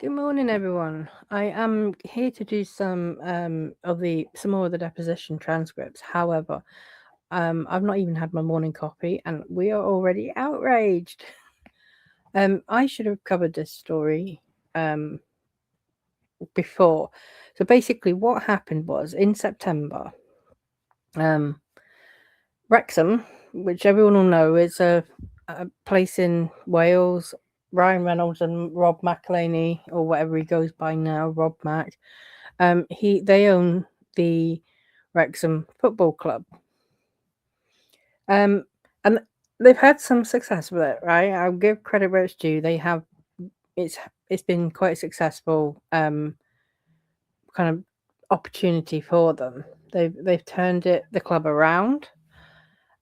Good morning, everyone. I am here to do some more of the deposition transcripts. However, I've not even had my morning coffee, and we are already outraged. I should have covered this story before. So basically, what happened was in September, Wrexham, which everyone will know, is a place in Wales. Ryan Reynolds and Rob McElhaney, or whatever he goes by now, Rob Mac. They own the Wrexham Football Club. And they've had some success with it, right? I'll give credit where it's due. It's been quite successful kind of opportunity for them. They've turned the club around.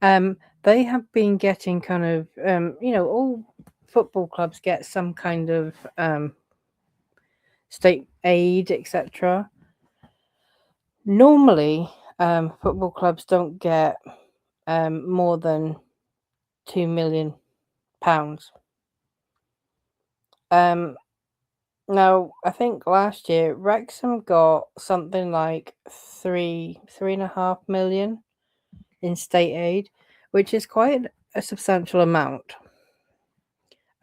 They have been getting kind of all football clubs get some kind of state aid, etc. Normally, football clubs don't get more than £2 million. Now, I think last year Wrexham got something like 3.5 million in state aid, which is quite a substantial amount.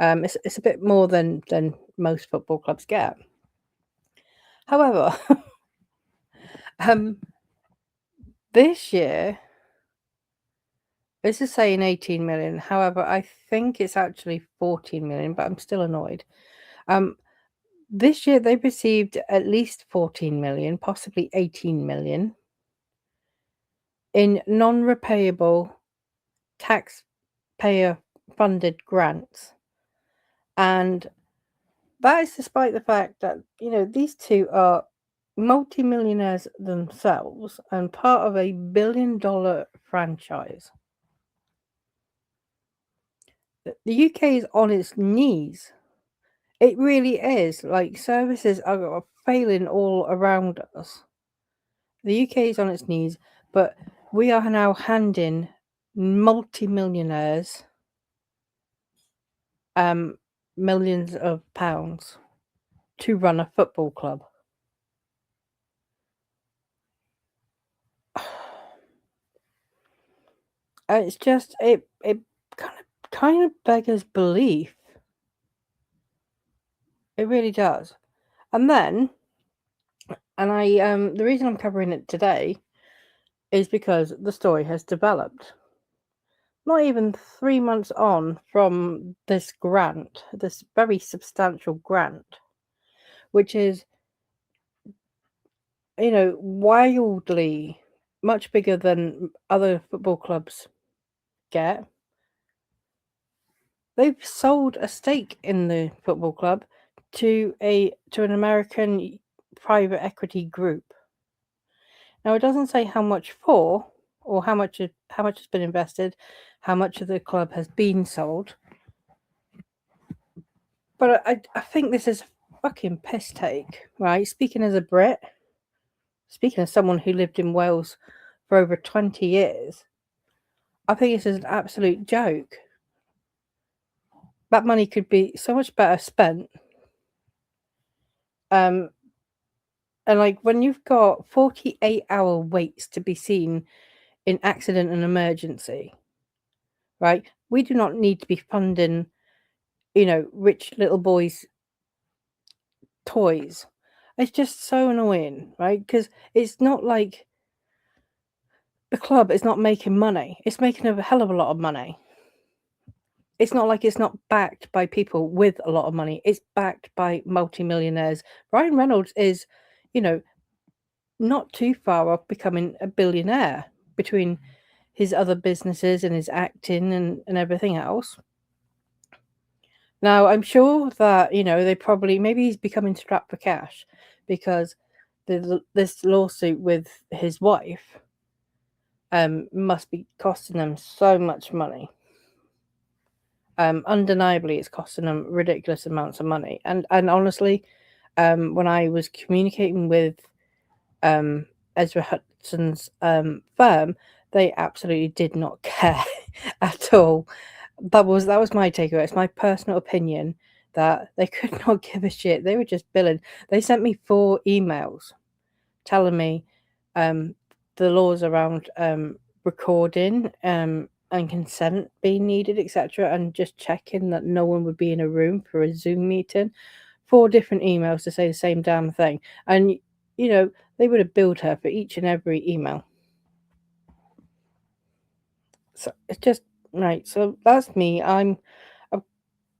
It's a bit more than most football clubs get. However, this year, this is saying 18 million. However, I think it's actually 14 million, but I'm still annoyed. This year they've received at least 14 million, possibly 18 million in non-repayable taxpayer-funded grants. And that is despite the fact that, these two are multi-millionaires themselves and part of a $1 billion franchise. The UK is on its knees. It really is. Like, services are failing all around us. The UK is on its knees, but we are now handing multi-millionaires millions of pounds to run a football club. It's just it kind of beggars belief. It really does. And then, the reason I'm covering it today is because the story has developed. Not even 3 months on from this grant, this very substantial grant, which is, wildly much bigger than other football clubs get. They've sold a stake in the football club to an American private equity group. Now, it doesn't say how much for, or how much has been invested, how much of the club has been sold. But I think this is a fucking piss take, right? Speaking as a Brit, speaking as someone who lived in Wales for over 20 years, I think this is an absolute joke. That money could be so much better spent. And like when you've got 48-hour waits to be seen in accident and emergency, right? We do not need to be funding, rich little boys' toys. It's just so annoying, right? Because it's not like the club is not making money. It's making a hell of a lot of money. It's not like it's not backed by people with a lot of money. It's backed by multimillionaires. Ryan Reynolds is, not too far off becoming a billionaire between his other businesses and his acting and everything else. Now, I'm sure that, maybe he's becoming strapped for cash because this lawsuit with his wife must be costing them so much money. Undeniably, it's costing them ridiculous amounts of money. And honestly, when I was communicating with Ezra Hudson's firm, they absolutely did not care at all. That was my takeaway. It's my personal opinion. that they could not give a shit. They were just billing. They sent me 4 emails telling me the laws around recording and consent being needed, etc., and just checking that no one would be in a room for a Zoom meeting. 4 different emails to say the same damn thing. And, they would have billed her for each and every email. So it's just, right, so that's me. I've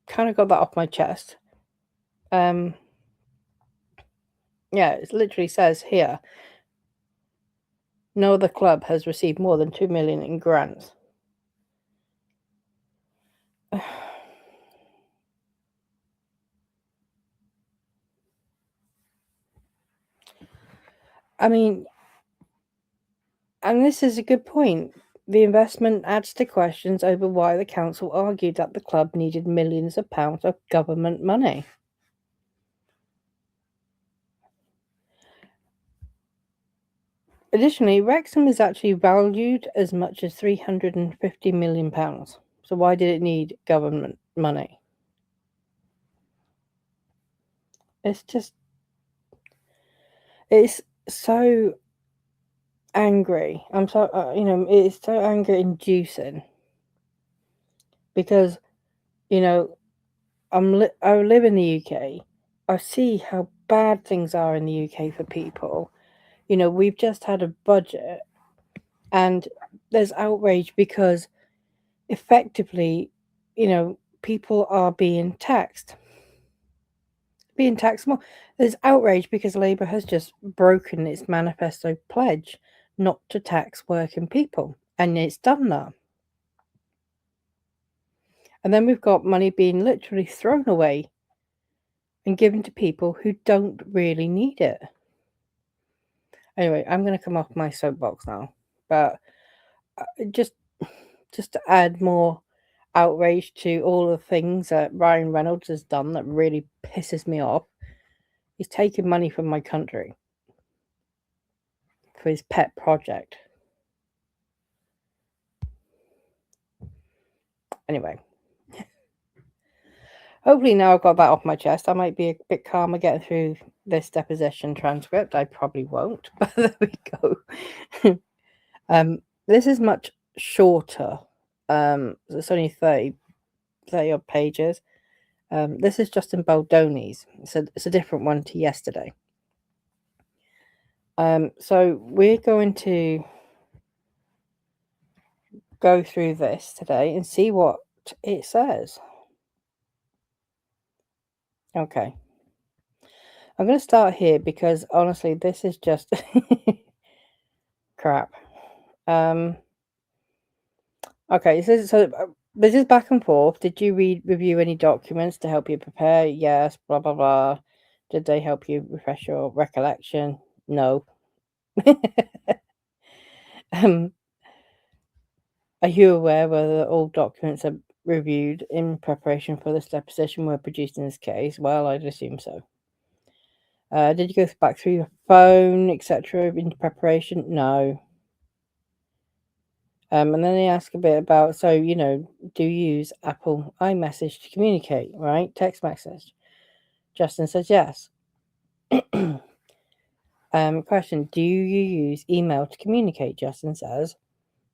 kind of got that off my chest. Yeah, it literally says here, no other club has received more than 2 million in grants. I mean, and this is a good point. The investment adds to questions over why the council argued that the club needed millions of pounds of government money. Additionally, Wrexham is actually valued as much as £350 million. So why did it need government money? It's so angry. I'm so, it's so anger inducing because, I live in the UK. I see how bad things are in the UK for people. We've just had a budget and there's outrage because effectively, people are being taxed more. There's outrage because Labour has just broken its manifesto pledge not to tax working people, and it's done that. And then we've got money being literally thrown away and given to people who don't really need it. Anyway, I'm going to come off my soapbox now, but just to add more outrage to all the things that Ryan Reynolds has done that really pisses me off. He's taken money from my country for his pet project. Anyway, hopefully now I've got that off my chest. I might be a bit calmer getting through this deposition transcript. I probably won't, but there we go. This is much shorter. It's only 30 odd pages. This is Justin Baldoni's. It's a different one to yesterday. So we're going to go through this today and see what it says. Okay. I'm going to start here because honestly, this is just crap. Okay, so this is back and forth. Did you review any documents to help you prepare? Yes, blah, blah, blah. Did they help you refresh your recollection? No. Are you aware whether all documents are reviewed in preparation for this deposition were produced in this case? Well, I'd assume so. Did you go back through your phone, etc., in preparation? No. And then they ask a bit about, so, do you use Apple iMessage to communicate, right? Text message. Justin says yes. Question, do you use email to communicate? Justin says,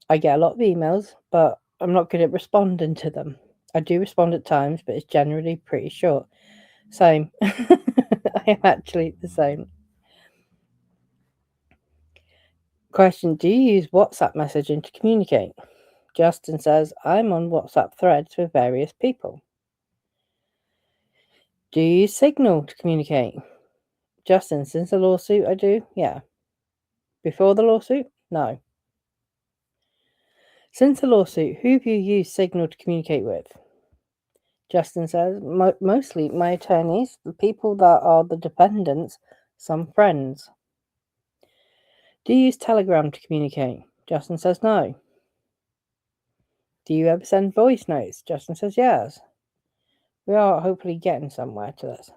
I get a lot of emails, but I'm not good at responding to them. I do respond at times, but it's generally pretty short. Same. I am actually the same. Question, do you use WhatsApp messaging to communicate? Justin says, I'm on WhatsApp threads with various people. Do you use Signal to communicate? Justin, since the lawsuit, I do. Yeah. Before the lawsuit? No. Since the lawsuit, who have you used Signal to communicate with? Justin says, mostly my attorneys, the people that are the defendants, some friends. Do you use Telegram to communicate? Justin says no. Do you ever send voice notes? Justin says yes. We are hopefully getting somewhere to this.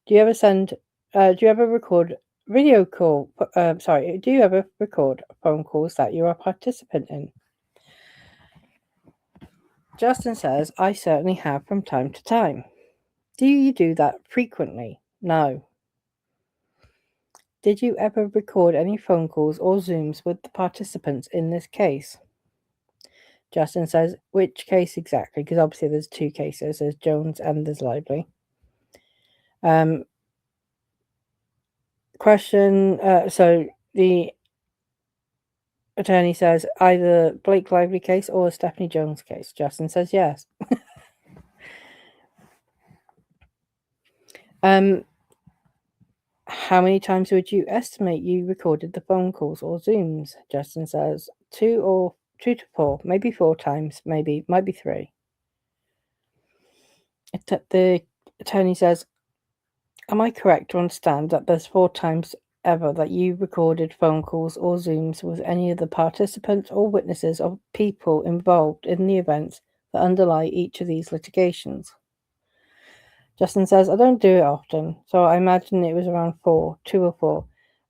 Do you ever record video call? Do you ever record phone calls that you're a participant in? Justin says, I certainly have from time to time. Do you do that frequently? No. Did you ever record any phone calls or Zooms with the participants in this case? Justin says, which case exactly? Because obviously there's two cases. There's Jones and there's Lively. So the attorney says either Blake Lively case or Stephanie Jones case. Justin says yes. How many times would you estimate you recorded the phone calls or Zooms? Justin says 2 to 4, maybe 4 times, might be 3. The attorney says, am I correct to understand that there's 4 times ever that you recorded phone calls or Zooms with any of the participants or witnesses or people involved in the events that underlie each of these litigations? Justin says, I don't do it often, so I imagine it was around 4, 2 or 4.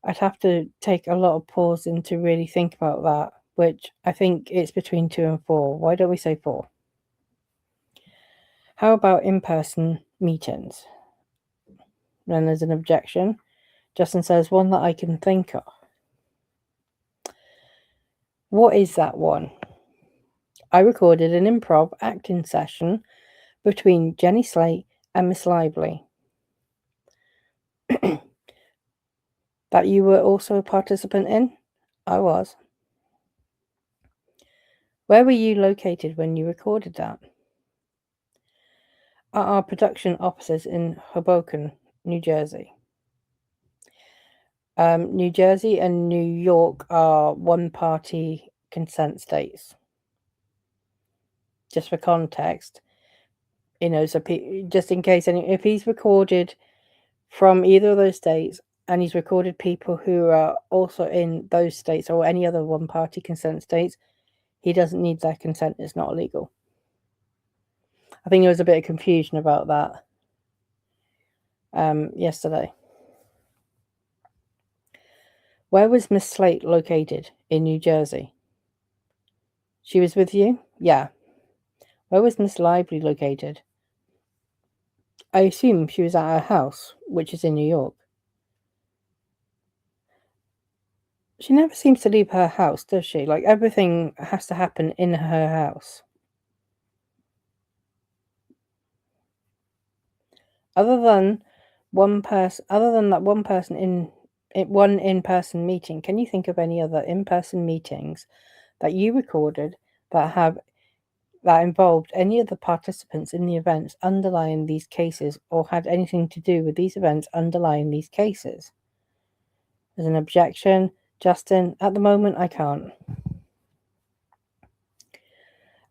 I'd have to take a lot of pausing to really think about that, which I think it's between 2 and 4. Why don't we say 4? How about in-person meetings? Then there's an objection. Justin says, one that I can think of. What is that one? I recorded an improv acting session between Jenny Slate and Miss Lively. That you were also a participant in? I was. Where were you located when you recorded that? At our production offices in Hoboken, New Jersey. New Jersey and New York are one-party consent states. Just for context, so just in case, if he's recorded from either of those states and he's recorded people who are also in those states or any other one-party consent states, he doesn't need their consent. It's not illegal. I think there was a bit of confusion about that yesterday. Where was Miss Slate located? In New Jersey. She was with you? Yeah. Where was Miss Lively located? I assume she was at her house, which is in New York. She never seems to leave her house, does she? Like, everything has to happen in her house. Other than that one person in one in-person meeting, can you think of any other in-person meetings that you recorded that involved any of the participants in the events underlying these cases or had anything to do with these events underlying these cases? There's an objection. Justin, at the moment, I can't.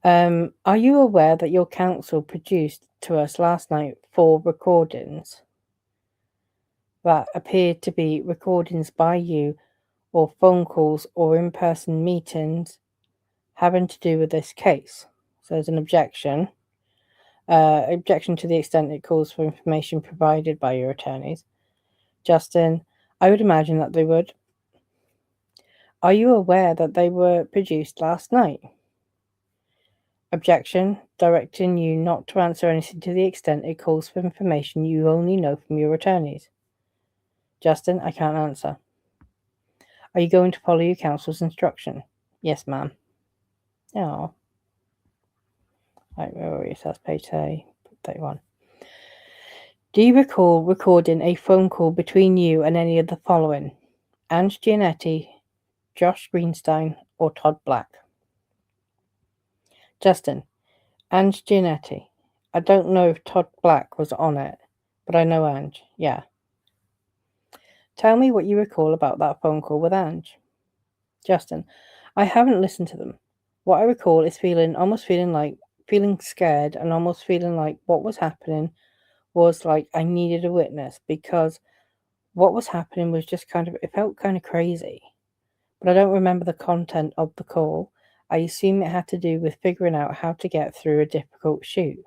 Are you aware that your counsel produced to us last night 4 recordings that appeared to be recordings by you or phone calls or in-person meetings having to do with this case? So there's an objection. Objection to the extent it calls for information provided by your attorneys. Justin, I would imagine that they would. Are you aware that they were produced last night? Objection, directing you not to answer anything to the extent it calls for information you only know from your attorneys. Justin, I can't answer. Are you going to follow your counsel's instruction? Yes, ma'am. Oh. Right, where are we? So that's page 31. Do you recall recording a phone call between you and any of the following? Ange Giannetti, Josh Greenstein, or Todd Black? Justin, Ange Giannetti. I don't know if Todd Black was on it, but I know Ange. Yeah. Tell me what you recall about that phone call with Ange. Justin, I haven't listened to them. What I recall is feeling scared and almost feeling like what was happening was like I needed a witness because what was happening was just it felt kind of crazy. But I don't remember the content of the call. I assume it had to do with figuring out how to get through a difficult shoot.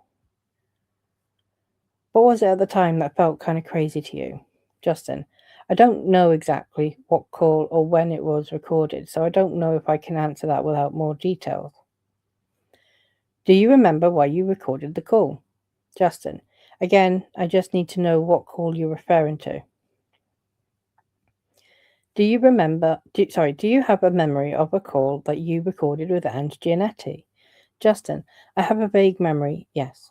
What was it at the time that felt kind of crazy to you? Justin, I don't know exactly what call or when it was recorded, so I don't know if I can answer that without more details. Do you remember why you recorded the call? Justin, Again, I just need to know what call you're referring to. Do you have a memory of a call that you recorded with Ange Giannetti? Justin, I have a vague memory, yes.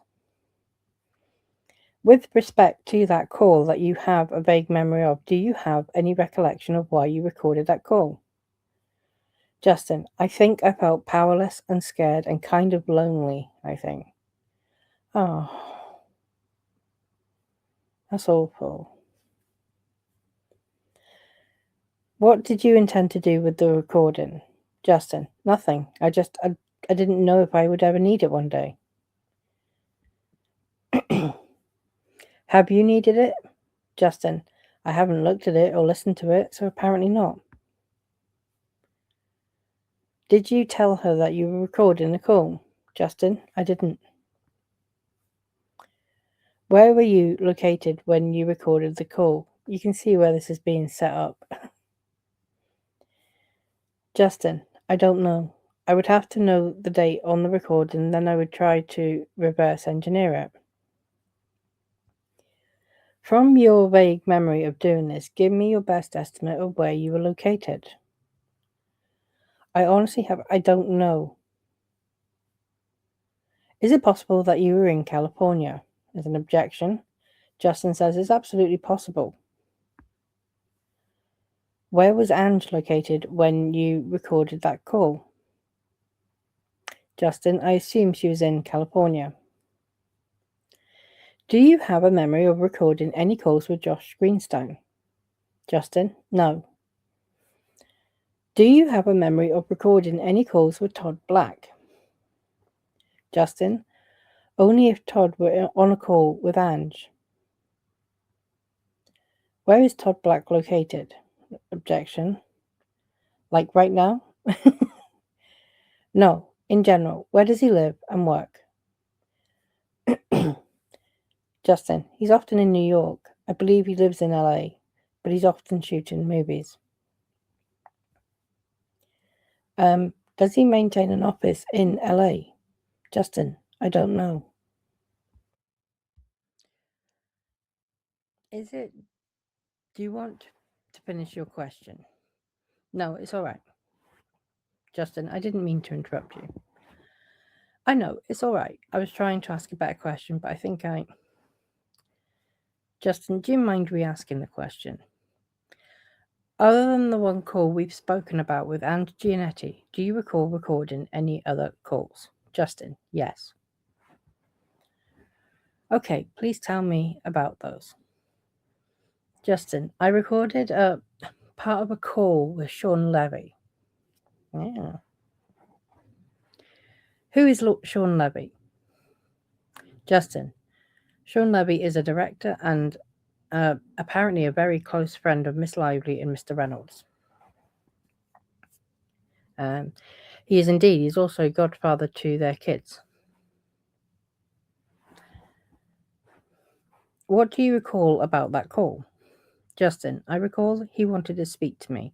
With respect to that call that you have a vague memory of, do you have any recollection of why you recorded that call? Justin, I think I felt powerless and scared and kind of lonely, I think. Oh, that's awful. What did you intend to do with the recording? Justin, nothing. I didn't know if I would ever need it one day. Have you needed it? Justin, I haven't looked at it or listened to it, so apparently not. Did you tell her that you were recording the call? Justin, I didn't. Where were you located when you recorded the call? You can see where this is being set up. Justin, I don't know. I would have to know the date on the recording, then I would try to reverse engineer it. From your vague memory of doing this, give me your best estimate of where you were located. I don't know. Is it possible that you were in California? As an objection, Justin says it's absolutely possible. Where was Ange located when you recorded that call? Justin, I assume she was in California. Do you have a memory of recording any calls with Josh Greenstone? Justin, no. Do you have a memory of recording any calls with Todd Black? Justin, only if Todd were on a call with Ange. Where is Todd Black located? Objection. Like right now? No, in general. Where does he live and work? Justin, he's often in New York. I believe he lives in LA, but he's often shooting movies. Does he maintain an office in LA? Justin, I don't know. Do you want to finish your question? No, it's all right. Justin, I didn't mean to interrupt you. I know, it's all right. I was trying to ask a better question, but I think Justin, do you mind re-asking the question? Other than the one call we've spoken about with Ange Giannetti, do you recall recording any other calls? Justin, yes. Okay, please tell me about those. Justin, I recorded a part of a call with Sean Levy. Yeah. Who is Sean Levy? Justin, Sean Levy is a director and apparently a very close friend of Miss Lively and Mr. Reynolds. He is indeed. He's also godfather to their kids. What do you recall about that call? Justin, I recall he wanted to speak to me.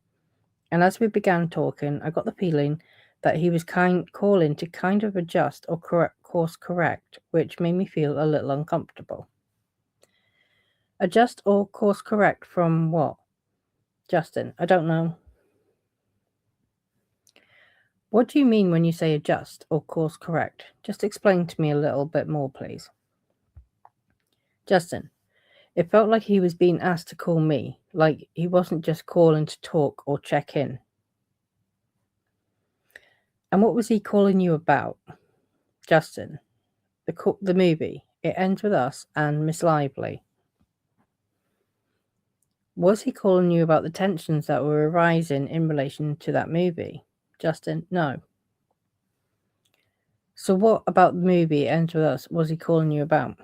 And as we began talking, I got the feeling that he was calling to kind of adjust or course correct, which made me feel a little uncomfortable. Adjust or course correct from what? Justin, I don't know. What do you mean when you say adjust or course correct? Just explain to me a little bit more, please. Justin, it felt like he was being asked to call me, like he wasn't just calling to talk or check in. And what was he calling you about? Justin, the movie. It ends with us and Miss Lively. Was he calling you about the tensions that were arising in relation to that movie? Justin, no. So what about the movie It Ends With Us was he calling you about?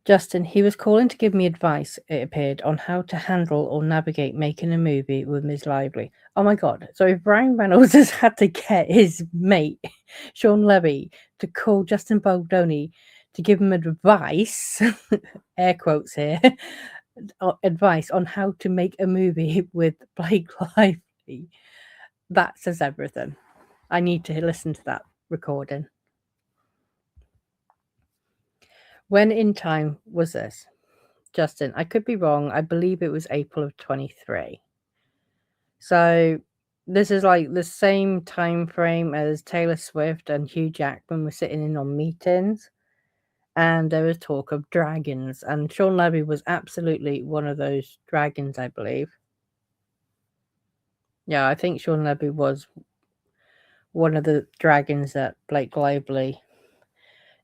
Justin, he was calling to give me advice, it appeared, on how to handle or navigate making a movie with Ms. Lively. Oh my God. So if Ryan Reynolds has had to get his mate, Sean Levy, to call Justin Baldoni to give him advice, air quotes here, advice on how to make a movie with Blake Lively, that says everything. I need to listen to that recording. When in time was this? Justin, I could be wrong. I believe it was April of 23. So this is like the same time frame as Taylor Swift and Hugh Jackman were sitting in on meetings, and there was talk of dragons, and Sean Levy was absolutely one of those dragons, I believe. Yeah, I think Sean Levy was one of the dragons that Blake Lively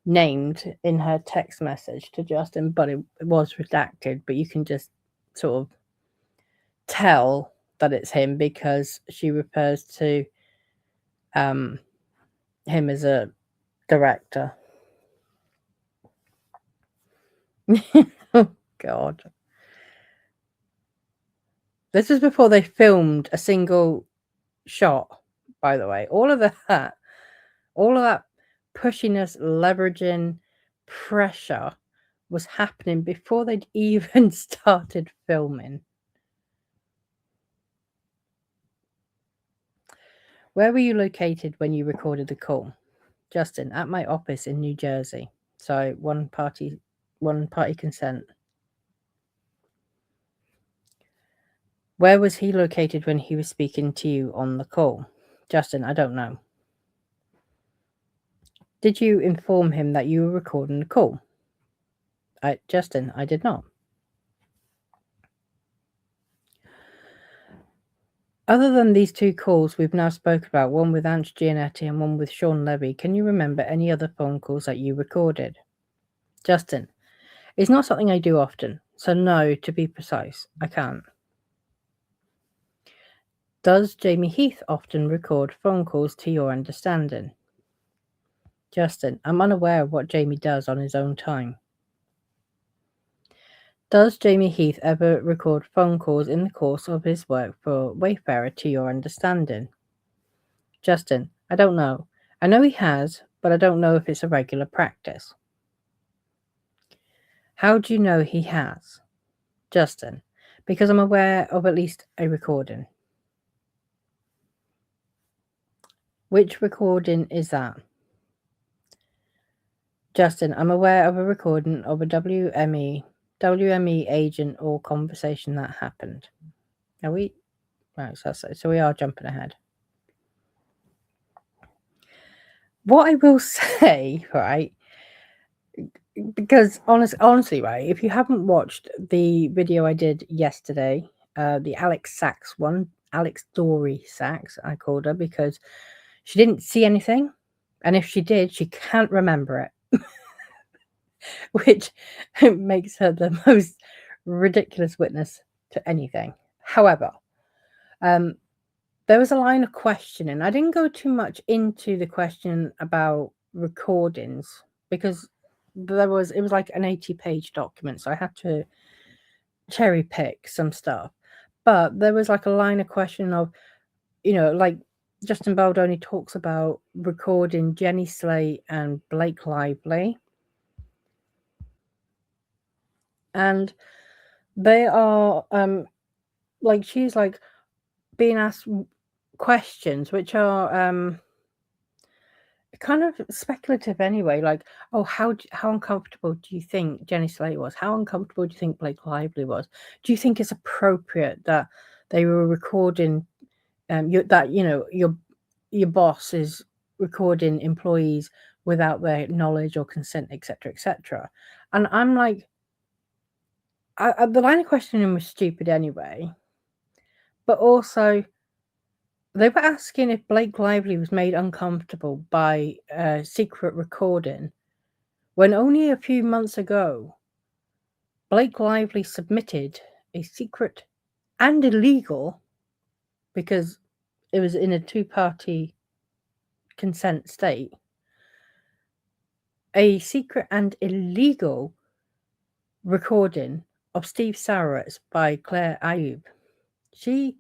named in her text message to Justin, but it was redacted, but you can just sort of tell that it's him because she refers to him as a director. Oh God. This was before they filmed a single shot, by the way. All of that pushiness, leveraging, pressure was happening before they'd even started filming. Where were you located when you recorded the call? Justin, at my office in New Jersey. So one party consent. Where was he located when he was speaking to you on the call? Justin, I don't know. Did you inform him that you were recording the call? Justin, I did not. Other than these two calls we've now spoke about, one with Aunt Giannetti and one with Sean Levy, can you remember any other phone calls that you recorded? Justin, it's not something I do often, so no, to be precise, I can't. Does Jamie Heath often record phone calls to your understanding? Justin, I'm unaware of what Jamie does on his own time. Does Jamie Heath ever record phone calls in the course of his work for Wayfarer to your understanding? Justin, I don't know. I know he has, but I don't know if it's a regular practice. How do you know he has? Justin, because I'm aware of at least a recording. Which recording is that? Justin, I'm aware of a recording of a WME agent or conversation that happened. Are we? Right, so we are jumping ahead. What I will say, right, because honestly, right, if you haven't watched the video I did yesterday, the Alex Dory Sachs, I called her because she didn't see anything, and if she did, she can't remember it, which makes her the most ridiculous witness to anything. However, there was a line of questioning. I didn't go too much into the question about recordings because it was like an 80-page document, so I had to cherry pick some stuff. But there was like a line of question of, like Justin Baldoni talks about recording Jenny Slate and Blake Lively. And they are like she's like being asked questions which are kind of speculative anyway, like, oh, how uncomfortable do you think Jenny Slate was? How uncomfortable do you think Blake Lively was? Do you think it's appropriate that they were recording your boss is recording employees without their knowledge or consent, etc., etc.? And I'm like, the line of questioning was stupid anyway, but also they were asking if Blake Lively was made uncomfortable by secret recording when only a few months ago Blake Lively submitted a secret and illegal, because it was in a two-party consent state, a secret and illegal recording of Steve Sarowitz by Claire Ayub. She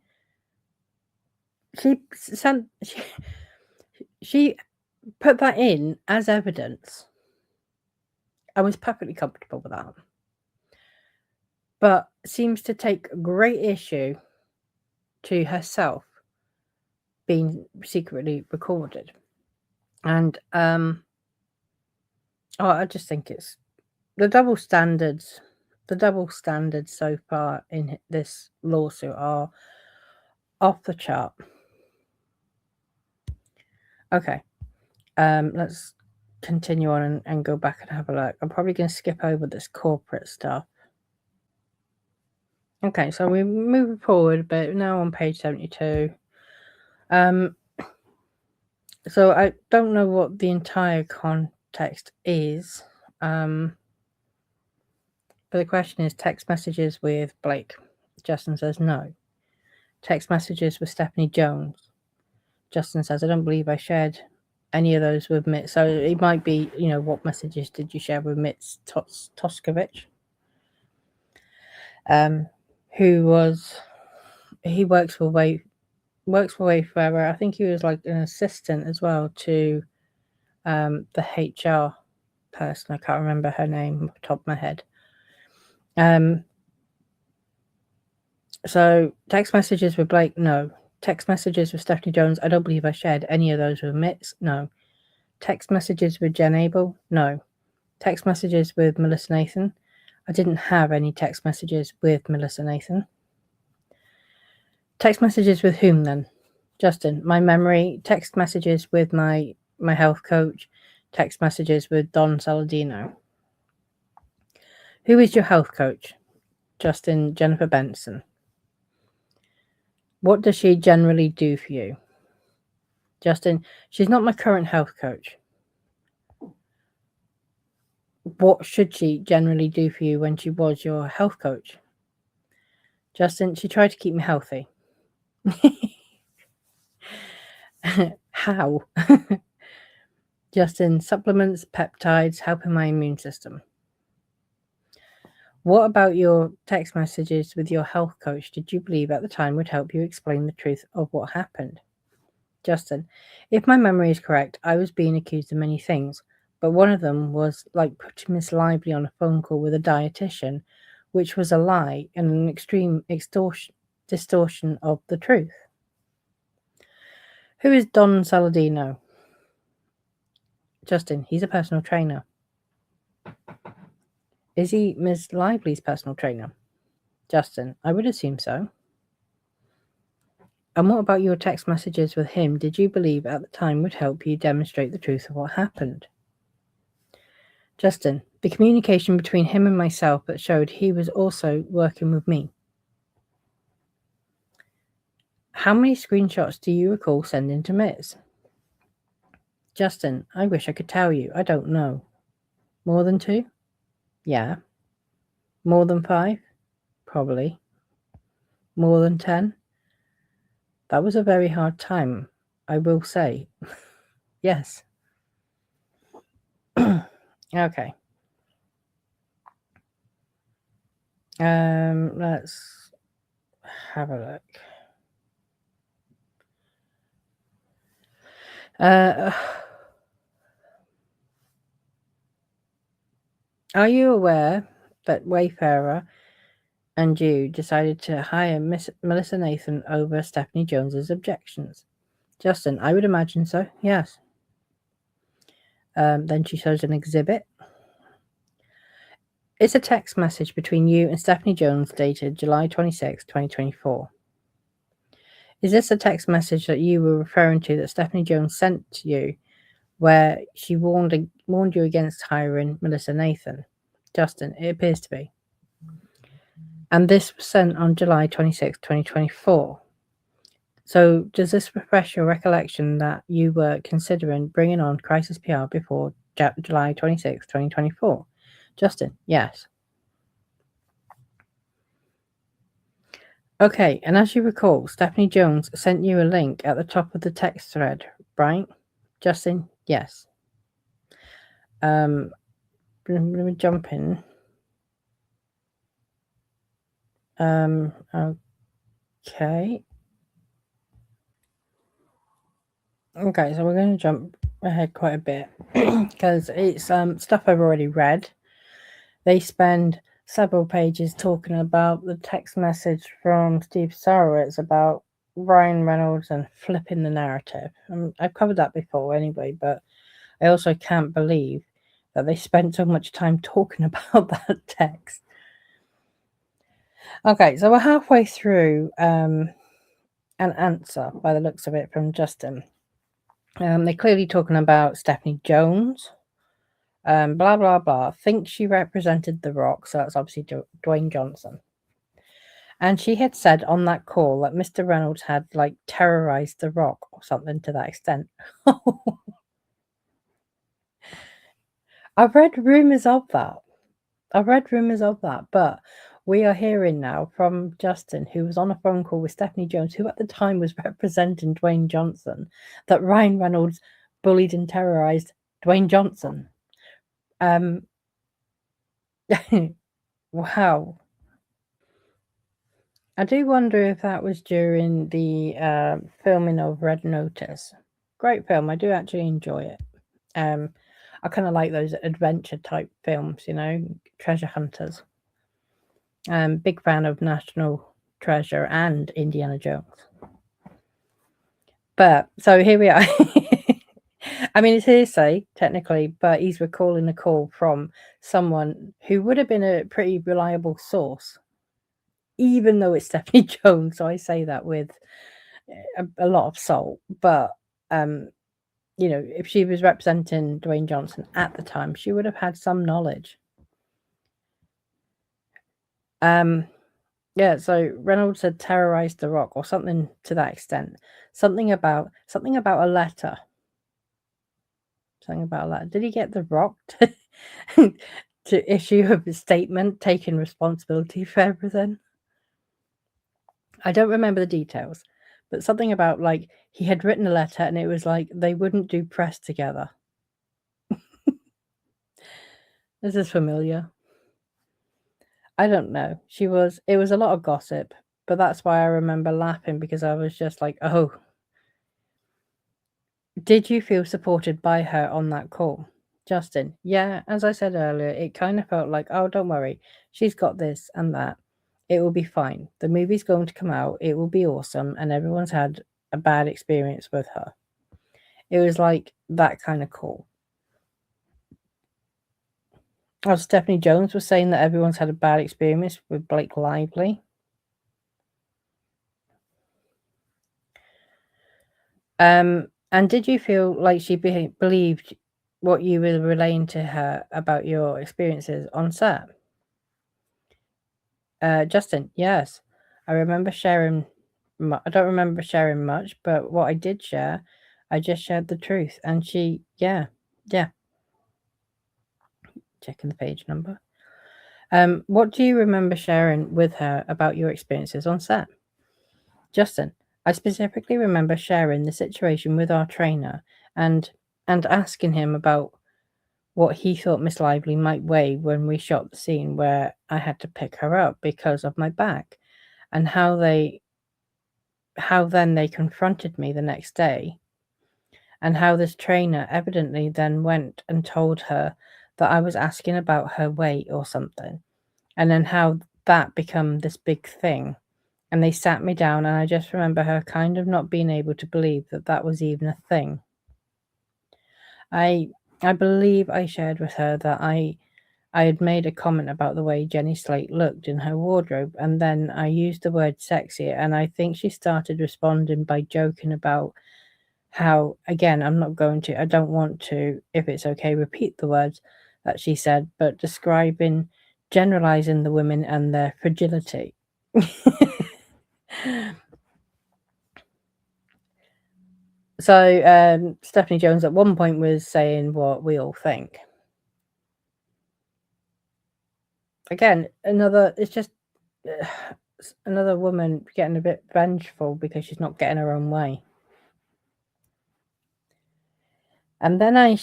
put that in as evidence. I was perfectly comfortable with that, but seems to take great issue to herself being secretly recorded. And I just think it's the double standards so far in this lawsuit are off the chart. Okay, let's continue on and go back and have a look. I'm probably going to skip over this corporate stuff. Okay, so we're moving forward, but now on page 72. So I don't know what the entire context is, but the question is text messages with Blake. Justin says no. Text messages with Stephanie Jones. Justin says, I don't believe I shared any of those with Mitz. So it might be, what messages did you share with Mitz Toskovich? He works for Wayfarer. I think he was like an assistant as well to the HR person. I can't remember her name off the top of my head. So text messages with Blake, no. Text messages with Stephanie Jones, I don't believe I shared any of those with Mitz, no. Text messages with Jen Abel, no. Text messages with Melissa Nathan, I didn't have any text messages with Melissa Nathan. Text messages with whom then? Justin, my memory, text messages with my health coach, text messages with Don Saladino. Who is your health coach? Justin, Jennifer Benson. What does she generally do for you? Justin, she's not my current health coach. What should she generally do for you when she was your health coach? Justin, she tried to keep me healthy. How? Justin, supplements, peptides, helping my immune system. What about your text messages with your health coach did you believe at the time would help you explain the truth of what happened? Justin, if my memory is correct, I was being accused of many things, but one of them was like putting Miss Lively on a phone call with a dietitian, which was a lie and an extreme distortion of the truth. Who is Don Saladino? Justin, he's a personal trainer. Is he Miss Lively's personal trainer? Justin, I would assume so. And what about your text messages with him did you believe at the time would help you demonstrate the truth of what happened? Justin, the communication between him and myself that showed he was also working with me. How many screenshots do you recall sending to Mitz? Justin, I wish I could tell you. I don't know. More than 2? Yeah. More than 5? Probably. More than 10? That was a very hard time, I will say. Yes. Okay. Let's have a look. Are you aware that Wayfarer and you decided to hire Melissa Nathan over Stephanie Jones's objections? Justin, I would imagine so, yes. Then she shows an exhibit. It's a text message between you and Stephanie Jones dated July 26, 2024. Is this a text message that you were referring to that Stephanie Jones sent to you where she warned you against hiring Melissa Nathan? Justin, it appears to be. And this was sent on July 26, 2024. So does this refresh your recollection that you were considering bringing on Crisis PR before July 26, 2024? Justin, yes. Okay, and as you recall, Stephanie Jones sent you a link at the top of the text thread, right? Justin, yes. Let me jump in. Okay. Okay, so we're going to jump ahead quite a bit because it's stuff I've already read. They spend several pages talking about the text message from Steve Sarowitz about Ryan Reynolds and flipping the narrative. I've covered that before anyway, but I also can't believe that they spent so much time talking about that text. Okay, so we're halfway through an answer by the looks of it from Justin. They're clearly talking about Stephanie Jones. Blah, blah, blah. Thinks she represented The Rock, so that's obviously Dwayne Johnson. And she had said on that call that Mr. Reynolds had, like, terrorized The Rock or something to that extent. I've read rumours of that. But we are hearing now from Justin, who was on a phone call with Stephanie Jones, who at the time was representing Dwayne Johnson, that Ryan Reynolds bullied and terrorized Dwayne Johnson. Wow. I do wonder if that was during the filming of Red Notice. Great film. I do actually enjoy it. I kind of like those adventure type films, you know, treasure hunters. Big fan of National Treasure and Indiana Jones. But so here we are. I mean, it's hearsay technically, but he's recalling a call from someone who would have been a pretty reliable source, even though it's Stephanie Jones. So I say that with a lot of salt. But you know, if she was representing Dwayne Johnson at the time, she would have had some knowledge. Yeah, so Reynolds had terrorized The Rock or something to that extent. Something about a letter. Something about a letter. Did he get The Rock to issue a statement taking responsibility for everything? I don't remember the details, but something about, like, he had written a letter and it was like they wouldn't do press together. This is familiar. I don't know. It was a lot of gossip, but that's why I remember laughing, because I was just like, oh. Did you feel supported by her on that call? Justin, yeah, as I said earlier, it kind of felt like, oh, don't worry, she's got this and that. It will be fine. The movie's going to come out. It will be awesome, and everyone's had a bad experience with her. It was like that kind of call. Oh, Stephanie Jones was saying that everyone's had a bad experience with Blake Lively. And did you feel like she believed what you were relaying to her about your experiences on set? Justin, yes. I remember sharing. I don't remember sharing much, but what I did share, I just shared the truth. And she, yeah. Checking the page number. What do you remember sharing with her about your experiences on set? Justin, I specifically remember sharing the situation with our trainer and asking him about what he thought Miss Lively might weigh when we shot the scene where I had to pick her up because of my back, and how then they confronted me the next day, and how this trainer evidently then went and told her that I was asking about her weight or something, and then how that become this big thing. And they sat me down, and I just remember her kind of not being able to believe that that was even a thing. I believe I shared with her that I had made a comment about the way Jenny Slate looked in her wardrobe, and then I used the word sexy, and I think she started responding by joking about how, again, I don't want to, if it's okay, repeat the words that she said, but generalizing the women and their fragility. So Stephanie Jones at one point was saying what we all think. Again, it's just another woman getting a bit vengeful because she's not getting her own way. And then I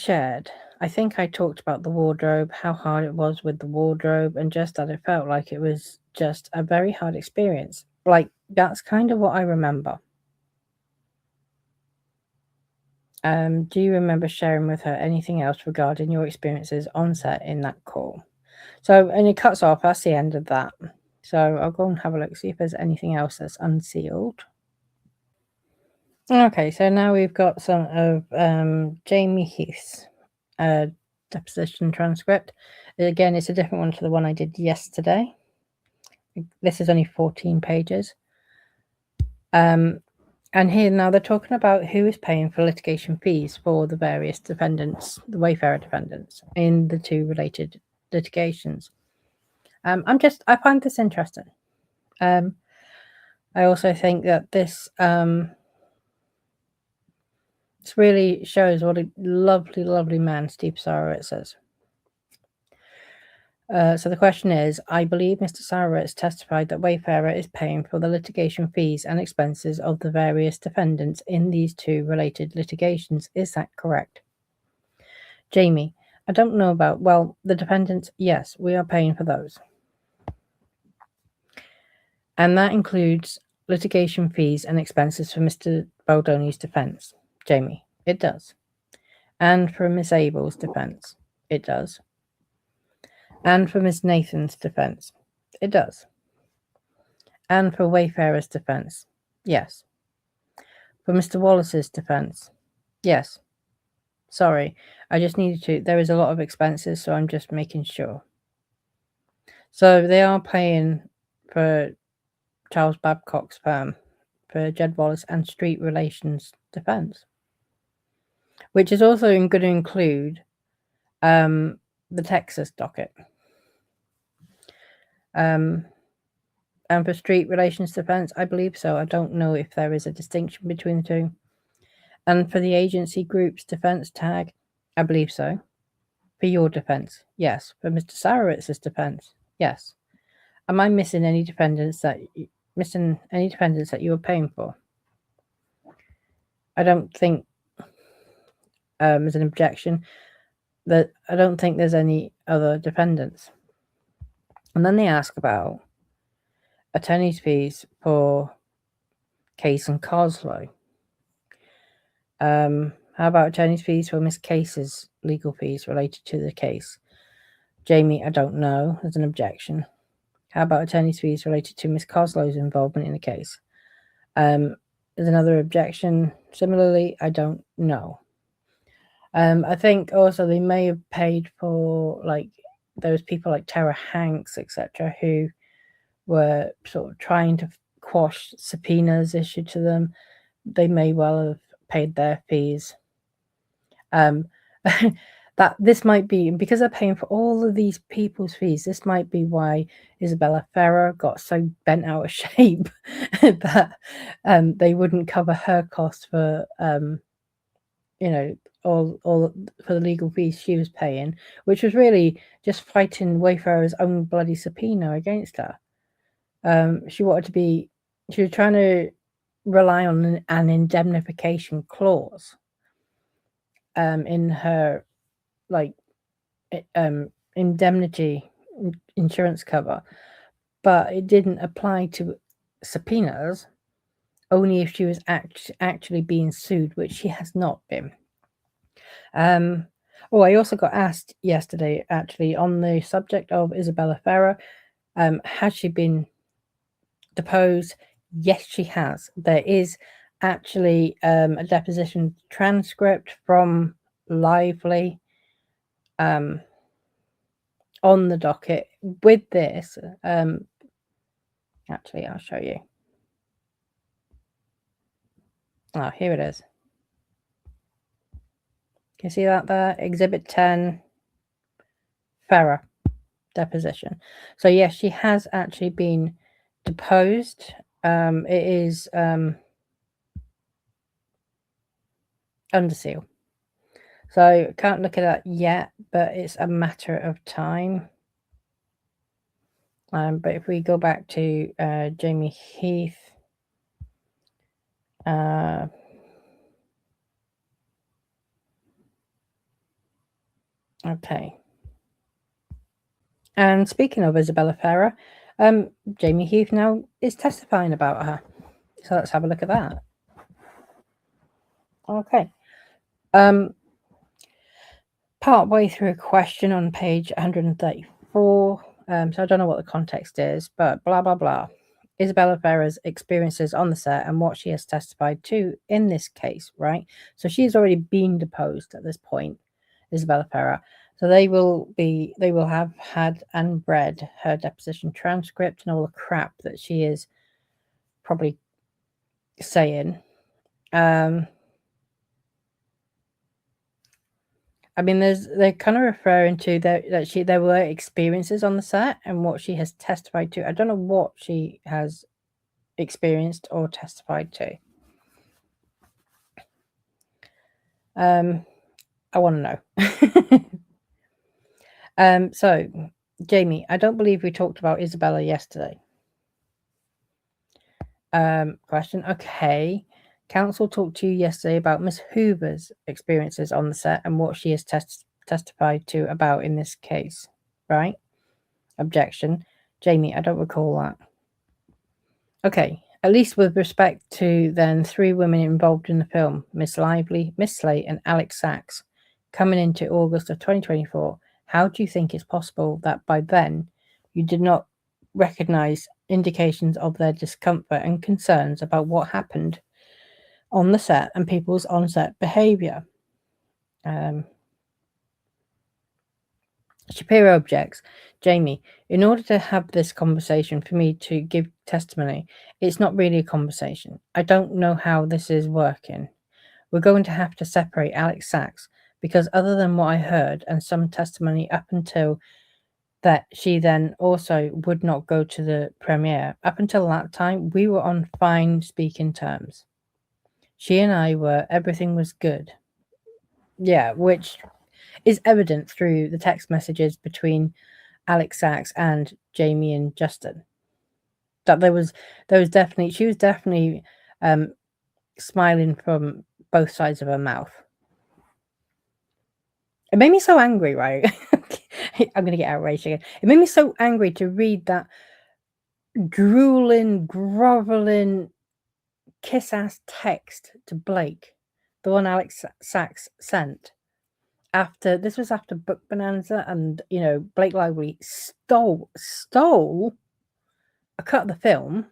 think I talked about the wardrobe, how hard it was with the wardrobe, and just that it felt like it was just a very hard experience. Like, that's kind of what I remember. Do you remember sharing with her anything else regarding your experiences on set in that call? So, and it cuts off, that's the end of that. So I'll go and have a look, see if there's anything else that's unsealed. Okay, so now we've got some of Jamie Heath's deposition transcript. Again, it's a different one to the one I did yesterday. This is only 14 pages. And here now they're talking about who is paying for litigation fees for the various defendants, the Wayfarer defendants, in the two related litigations. I find this interesting. I also think that this really shows what a lovely, lovely man Steve Sarowitz is. So the question is, I believe Mr. Sarowitz testified that Wayfarer is paying for the litigation fees and expenses of the various defendants in these two related litigations. Is that correct? Jamie, I don't know about, well, the defendants, yes, we are paying for those. And that includes litigation fees and expenses for Mr. Baldoni's defence. Jamie, it does. And for Miss Abel's defence, it does. And for Miss Nathan's defence, it does. And for Wayfarer's defence, yes. For Mr. Wallace's defence, yes. Sorry, I just needed to. There is a lot of expenses, so I'm just making sure. So they are paying for Charles Babcock's firm, for Jed Wallace and Street Relations defence, which is also going to include the Texas docket. And for Street Relations defence, I believe so. I don't know if there is a distinction between the two. And for the agency group's defence tag, I believe so. For your defence, yes. For Mr. Sarowitz's defence, yes. Am I missing any defendants that you were paying for? I don't think there's an objection. That I don't think there's any other defendants. And then they ask about attorney's fees for Case and Coslow. How about attorney's fees for Miss Case's legal fees related to the case? Jamie, I don't know. There's an objection. How about attorney's fees related to Miss Coslow's involvement in the case? There's another objection. Similarly, I don't know. I think also they may have paid for like those people like Tara Hanks, etc., who were sort of trying to quash subpoenas issued to them. They may well have paid their fees. That this might be, because they're paying for all of these people's fees, this might be why Isabella Ferrer got so bent out of shape that they wouldn't cover her costs for all for the legal fees she was paying, which was really just fighting Wayfarer's own bloody subpoena against her. She was trying to rely on an indemnification clause in her indemnity insurance cover, but it didn't apply to subpoenas, only if she was actually being sued, which she has not been. I also got asked yesterday, actually, on the subject of Isabella Ferrer, has she been deposed? Yes, she has. There is actually a deposition transcript from Lively on the docket with this. Actually, I'll show you. Oh, here it is. Can you see that there? Exhibit 10, Ferrer deposition. So yes, she has actually been deposed. It is under seal. So can't look at that yet, but it's a matter of time. But if we go back to Jamie Heath, okay. And speaking of Isabella Ferrer, Jamie Heath now is testifying about her. So let's have a look at that. Okay. Part way through a question on page 134. So I don't know what the context is, but blah, blah, blah. Isabella Ferrer's experiences on the set and what she has testified to in this case, right? So she's already been deposed at this point, Isabella Ferrer. So they will have had and read her deposition transcript and all the crap that she is probably saying. I mean, they're kind of referring to that there were experiences on the set and what she has testified to. I don't know what she has experienced or testified to. I want to know. So, Jamie, I don't believe we talked about Isabella yesterday. Question. Okay. Counsel talked to you yesterday about Miss Hoover's experiences on the set and what she has testified to about in this case, right? Objection. Jamie, I don't recall that. Okay. At least with respect to then 3 women involved in the film, Miss Lively, Miss Slate, and Alex Sachs, coming into August of 2024, how do you think it's possible that by then you did not recognize indications of their discomfort and concerns about what happened on the set and people's on-set behavior? Shapiro objects. Jamie, in order to have this conversation for me to give testimony, it's not really a conversation. I don't know how this is working. We're going to have to separate Alex Sachs because other than what I heard and some testimony up until that she then also would not go to the premiere, up until that time, we were on fine speaking terms. She and I were, everything was good. Yeah, which is evident through the text messages between Alex Sachs and Jamie and Justin. That she was definitely smiling from both sides of her mouth. It made me so angry, right? I'm gonna get outraged again. It made me so angry to read that drooling, groveling, kiss-ass text to Blake, the one Alex Sachs sent. This was after Book Bonanza, and Blake Lively stole a cut of the film,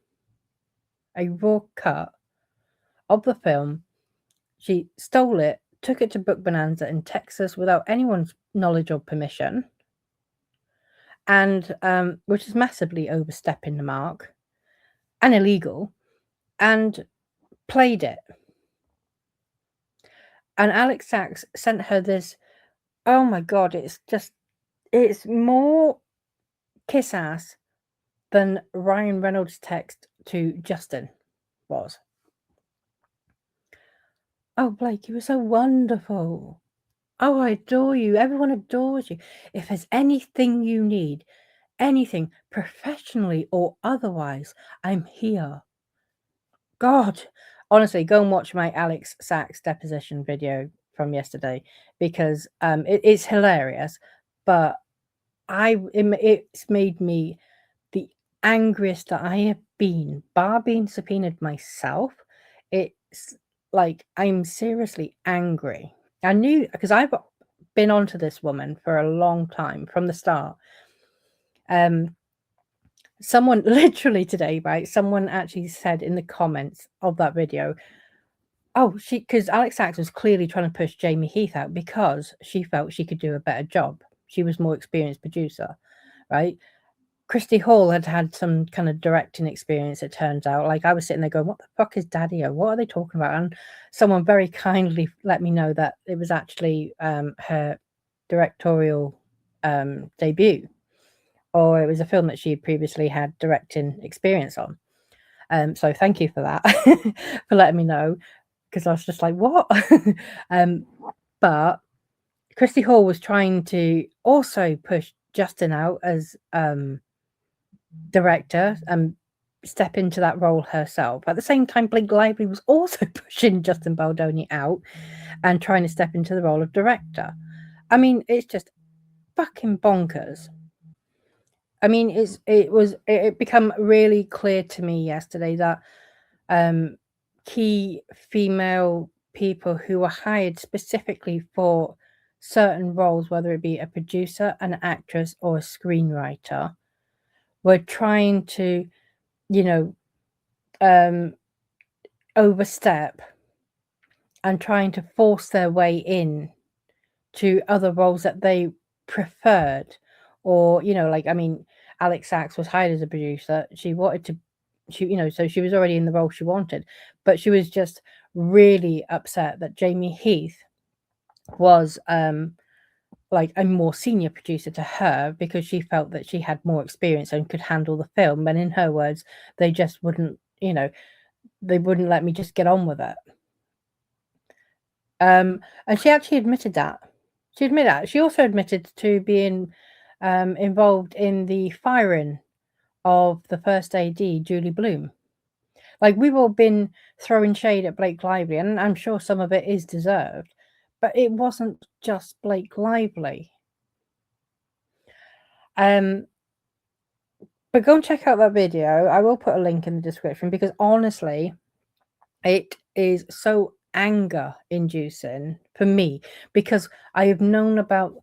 a raw cut of the film. She stole it, took it to Book Bonanza in Texas without anyone's knowledge or permission, and which is massively overstepping the mark and illegal, and played it. And Alex Sachs sent her this. Oh my God, it's more kiss ass than Ryan Reynolds' text to Justin was. Oh, Blake, you were so wonderful. Oh, I adore you. Everyone adores you. If there's anything you need, anything, professionally or otherwise, I'm here. God, honestly, go and watch my Alex Sachs deposition video from yesterday because it's hilarious. But it's made me the angriest that I have been, bar being subpoenaed myself. It's like I'm seriously angry. I knew because I've been onto this woman for a long time from the start. Someone literally today, right? Someone actually said in the comments of that video, because Alex Sachs was clearly trying to push Jamie Heath out because she felt she could do a better job. She was more experienced producer, right? Christy Hall had some kind of directing experience, it turns out. Like, I was sitting there going, what the fuck is Daddy-O? What are they talking about? And someone very kindly let me know that it was actually her directorial debut, or it was a film that she previously had directing experience on. So thank you for that, for letting me know, because I was just like, what? But Christy Hall was trying to also push Justin out as director and step into that role herself. At the same time, Blake Lively was also pushing Justin Baldoni out and trying to step into the role of director. I mean, it's just fucking bonkers. I mean, it became really clear to me yesterday that key female people who were hired specifically for certain roles, whether it be a producer, an actress, or a screenwriter, were trying to, overstep and trying to force their way in to other roles that they preferred, or, like, I mean, Alex Sachs was hired as a producer. She wanted to, so she was already in the role she wanted, but she was just really upset that Jamie Heath was like a more senior producer to her, because she felt that she had more experience and could handle the film. And in her words, they just wouldn't, they wouldn't let me just get on with it. And she actually admitted that. She admitted that. She also admitted to being involved in the firing of the first AD, Julie Bloom. Like, we've all been throwing shade at Blake Lively, and I'm sure some of it is deserved, but it wasn't just Blake Lively. But go and check out that video. I will put a link in the description, because honestly, it is so anger-inducing for me, because I have known about,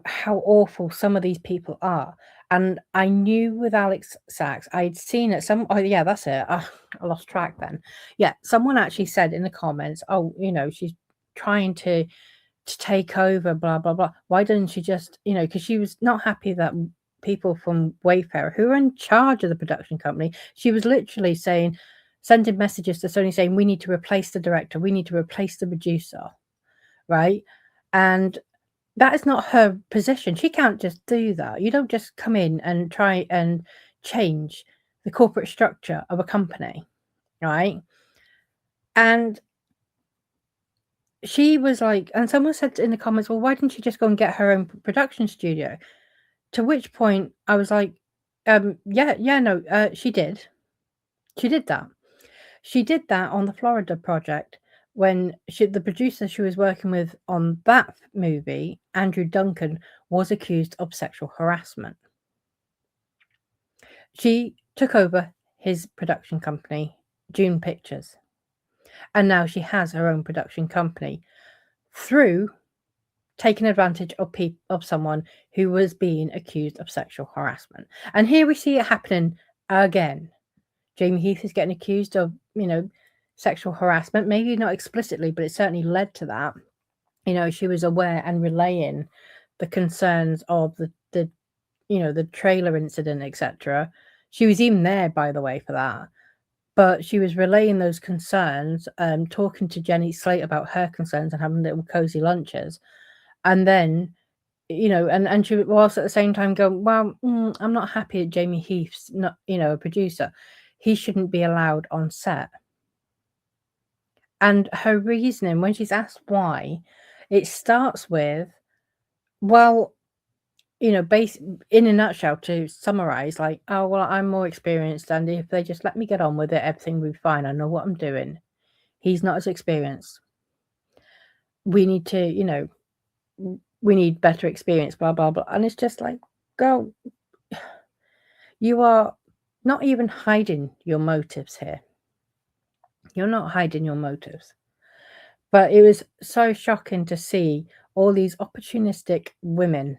how awful some of these people are. And I knew with Alex Sachs, I'd seen it. Oh, yeah, that's it. I lost track then. Yeah, someone actually said in the comments, oh, she's trying to take over, blah, blah, blah. Why doesn't she just, because she was not happy that people from Wayfarer, who are in charge of the production company, she was literally sending messages to Sony saying, we need to replace the director, we need to replace the producer, right? And that is not her position. She can't just do that. You don't just come in and try and change the corporate structure of a company, right? And she was like, and someone said in the comments, well, why didn't she just go and get her own production studio? To which point I was like, no, she did. She did that. She did that on the Florida project, when the producer she was working with on that movie, Andrew Duncan, was accused of sexual harassment. She took over his production company, June Pictures, and now she has her own production company through taking advantage of someone who was being accused of sexual harassment. And here we see it happening again. Jamie Heath is getting accused of, sexual harassment, maybe not explicitly, but it certainly led to that. She was aware and relaying the concerns of the trailer incident, etc. She was even there, by the way, for that. But she was relaying those concerns, talking to Jenny Slate about her concerns and having little cozy lunches. And then, and she, whilst at the same time going, well, I'm not happy at Jamie Heath's not, a producer. He shouldn't be allowed on set. And her reasoning, when she's asked why, it starts with, well, in a nutshell, to summarize, like, oh, well, I'm more experienced, and if they just let me get on with it, everything will be fine. I know what I'm doing. He's not as experienced. We need to, we need better experience, blah, blah, blah. And it's just like, girl, you are not even hiding your motives here. You're not hiding your motives. But it was so shocking to see all these opportunistic women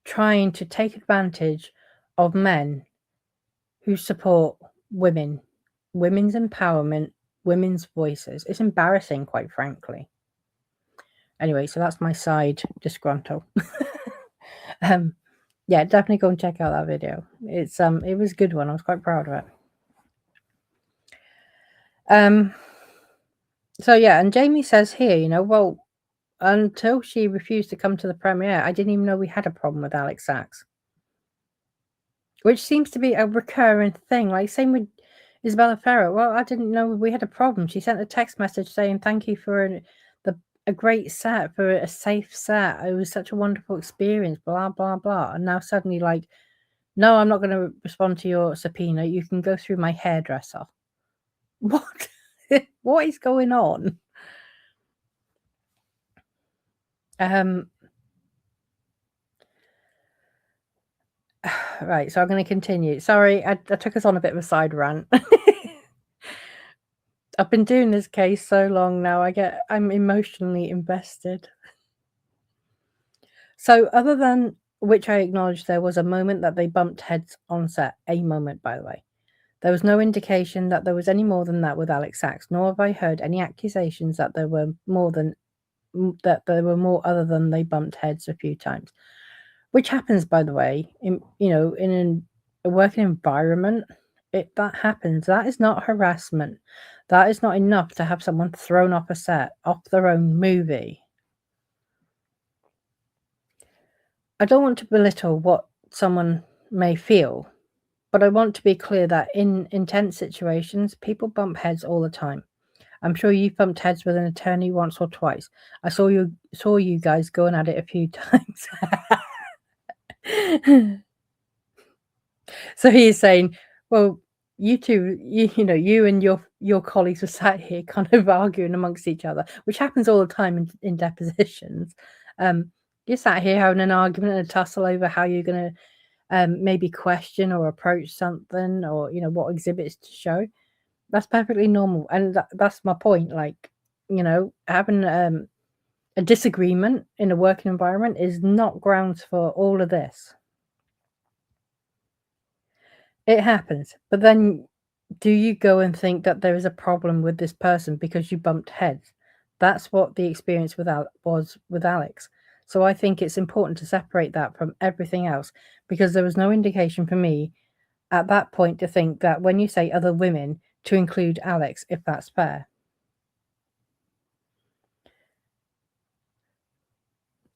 trying to take advantage of men who support women, women's empowerment, women's voices. It's embarrassing, quite frankly. Anyway, so that's my side disgruntle. Yeah, definitely go and check out that video. It's it was a good one. I was quite proud of it. So yeah, and Jamie says here, well, until she refused to come to the premiere, I didn't even know we had a problem with Alex Sachs. Which seems to be a recurring thing. Like, same with Isabella Ferrer. Well, I didn't know we had a problem. She sent a text message saying, thank you for a great set, for a safe set. It was such a wonderful experience, blah, blah, blah. And now suddenly, like, no, I'm not going to respond to your subpoena. You can go through my hairdresser. What? What is going on? Right, so I'm going to continue. Sorry, I took us on a bit of a side rant. I've been doing this case so long now, I'm emotionally invested. So other than which I acknowledge there was a moment that they bumped heads on set, a moment, by the way. There was no indication that there was any more than that with Alex Sachs, nor have I heard any accusations that there were more than that there were more other than they bumped heads a few times, which happens, by the way, in a working environment. That happens. That is not harassment. That is not enough to have someone thrown off a set, off their own movie. I don't want to belittle what someone may feel, but I want to be clear that in intense situations, people bump heads all the time. I'm sure you bumped heads with an attorney once or twice. I saw you guys going at it a few times. So he's saying, well, you two, you and your colleagues were sat here kind of arguing amongst each other, which happens all the time in depositions. You're sat here having an argument and a tussle over how you're going to maybe question or approach something, or what exhibits to show. That's perfectly normal, and that's my point. Like, having a disagreement in a working environment is not grounds for all of this. It happens, but then do you go and think that there is a problem with this person because you bumped heads? That's what the experience was with Alex. So I think it's important to separate that from everything else, because there was no indication for me at that point to think that when you say other women, to include Alex, if that's fair.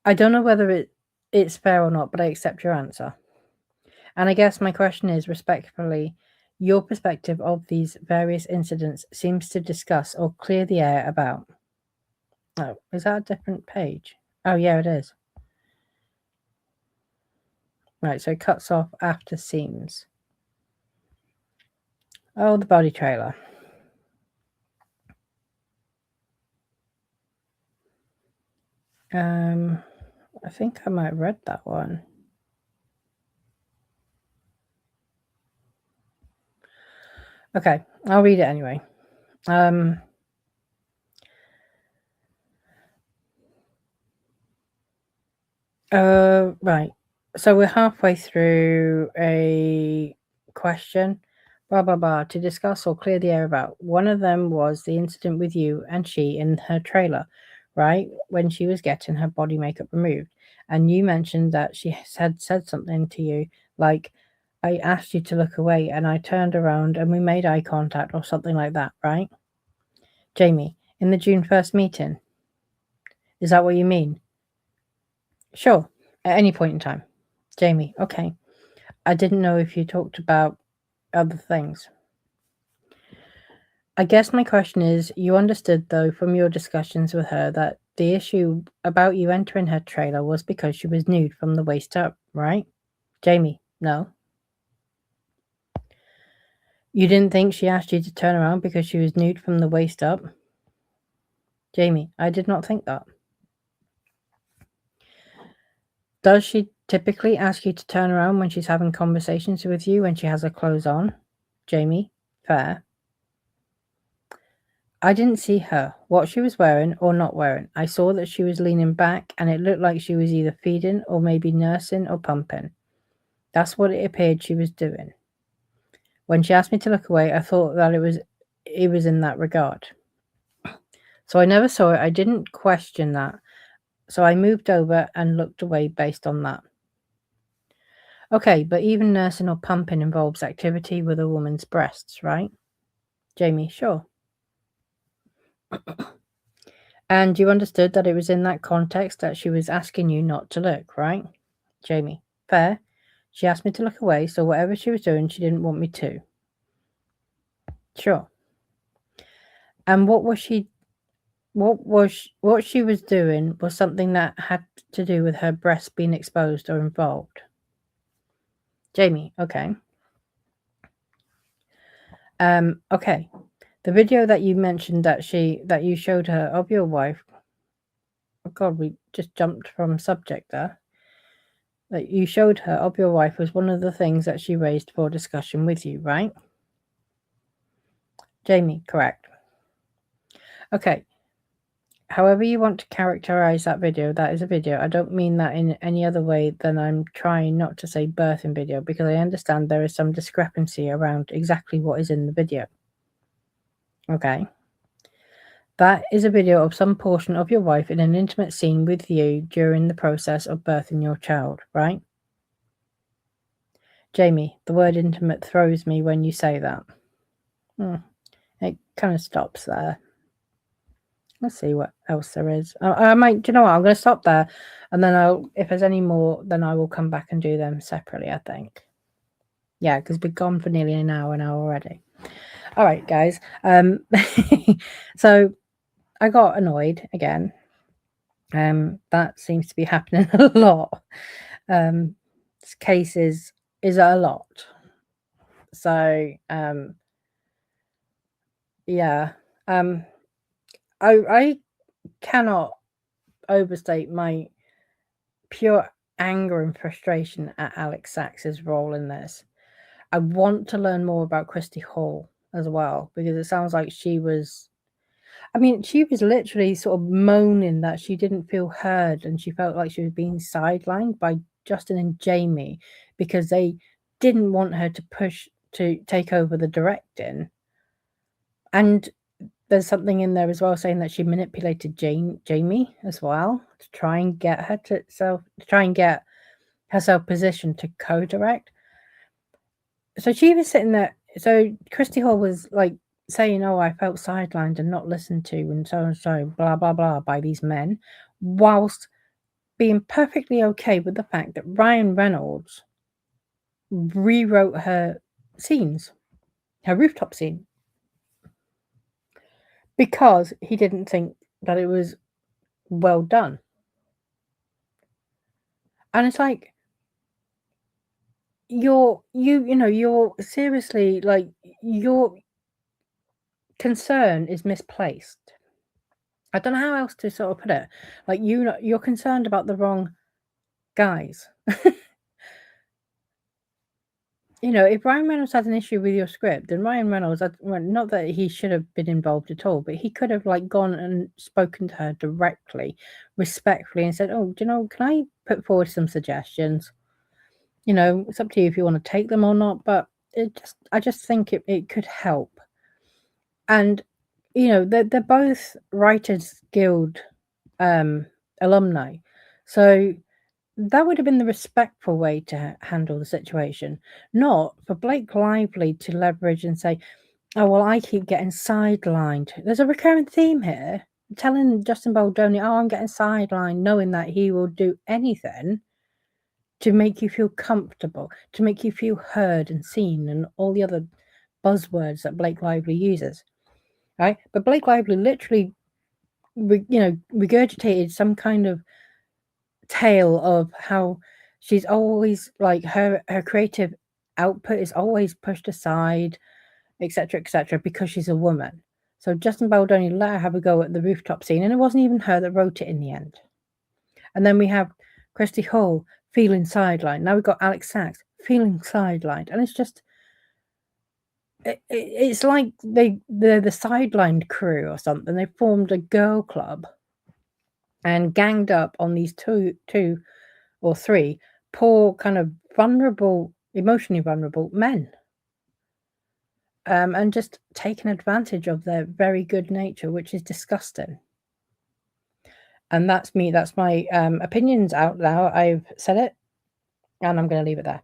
I don't know whether it's fair or not, but I accept your answer. And I guess my question is, respectfully, your perspective of these various incidents seems to discuss or clear the air about... Oh, is that a different page? Oh, yeah, it is. Right, so it cuts off after scenes. Oh, the body trailer. I think I might have read that one. Okay, I'll read it anyway. Right. So we're halfway through a question, blah, blah, blah, to discuss or clear the air about. One of them was the incident with you and she in her trailer, right? When she was getting her body makeup removed. And you mentioned that she had said something to you, like, I asked you to look away and I turned around and we made eye contact or something like that, right? Jamie, in the June 1st meeting. Is that what you mean? Sure, at any point in time. Jamie, okay. I didn't know if you talked about other things. I guess my question is, you understood, though, from your discussions with her that the issue about you entering her trailer was because she was nude from the waist up, right? Jamie, no. You didn't think she asked you to turn around because she was nude from the waist up? Jamie, I did not think that. Does she typically ask you to turn around when she's having conversations with you when she has her clothes on? Jamie, fair. I didn't see her, what she was wearing or not wearing. I saw that she was leaning back and it looked like she was either feeding or maybe nursing or pumping. That's what it appeared she was doing. When she asked me to look away, I thought that it was in that regard. So I never saw it. I didn't question that. So I moved over and looked away based on that. Okay, but even nursing or pumping involves activity with a woman's breasts, right? Jamie, sure. And you understood that it was in that context that she was asking you not to look, right? Jamie, fair. She asked me to look away, so whatever she was doing, she didn't want me to. Sure. And what she was doing was something that had to do with her breasts being exposed or involved. Jamie, okay. Okay. The video that you mentioned that you showed her of your wife. Oh God, we just jumped from subject there. That you showed her of your wife was one of the things that she raised for discussion with you, right? Jamie, correct. Okay. However you want to characterize that video, that is a video. I don't mean that in any other way than I'm trying not to say birthing video, because I understand there is some discrepancy around exactly what is in the video. Okay. That is a video of some portion of your wife in an intimate scene with you during the process of birthing your child, right? Jamie, the word intimate throws me when you say that. It kind of stops there. Let's see what else there is. I might, do you know what? I'm going to stop there, and then if there's any more, then I will come back and do them separately, I think. Yeah, because we've gone for nearly an hour now already. All right, guys. So I got annoyed again. That seems to be happening a lot. This case is a lot. So yeah. I cannot overstate my pure anger and frustration at Alex Sachs's role in this. I want to learn more about Christy Hall as well, because it sounds like she was literally sort of moaning that she didn't feel heard, and she felt like she was being sidelined by Justin and Jamie because they didn't want her to take over the directing. And there's something in there as well saying that she manipulated Jamie as well to try and get herself positioned to co-direct. So she was sitting there. So Christy Hall was like saying, "Oh, I felt sidelined and not listened to, and so, blah blah blah, by these men," whilst being perfectly okay with the fact that Ryan Reynolds rewrote her scenes, her rooftop scene, because he didn't think that it was well done. And it's like, you're seriously, like, your concern is misplaced. I don't know how else to sort of put it. Like, you're concerned about the wrong guys. If Ryan Reynolds had an issue with your script, then Ryan Reynolds, not that he should have been involved at all, but he could have gone and spoken to her directly, respectfully, and said, "Oh, can I put forward some suggestions? It's up to you if you want to take them or not, but I just think it could help." And they're both Writers Guild alumni, so that would have been the respectful way to handle the situation, not for Blake Lively to leverage and say, "Oh, well, I keep getting sidelined." There's a recurring theme here, telling Justin Baldoni, "Oh, I'm getting sidelined," knowing that he will do anything to make you feel comfortable, to make you feel heard and seen, and all the other buzzwords that Blake Lively uses, right? But Blake Lively literally, regurgitated some kind of tale of how she's always her creative output is always pushed aside, etc., because she's a woman. So Justin Baldoni let her have a go at the rooftop scene, and it wasn't even her that wrote it in the end. And then we have Christy Hall feeling sidelined. Now we've got Alex Sachs feeling sidelined, and it's just it's like they're the sidelined crew or something. They formed a girl club and ganged up on these two or three poor, kind of emotionally vulnerable men, and just taken advantage of their very good nature, which is disgusting. And that's me. That's my opinions out now. I've said it, and I'm going to leave it there.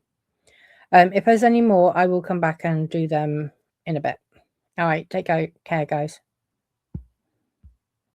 If there's any more, I will come back and do them in a bit. All right, take care, guys.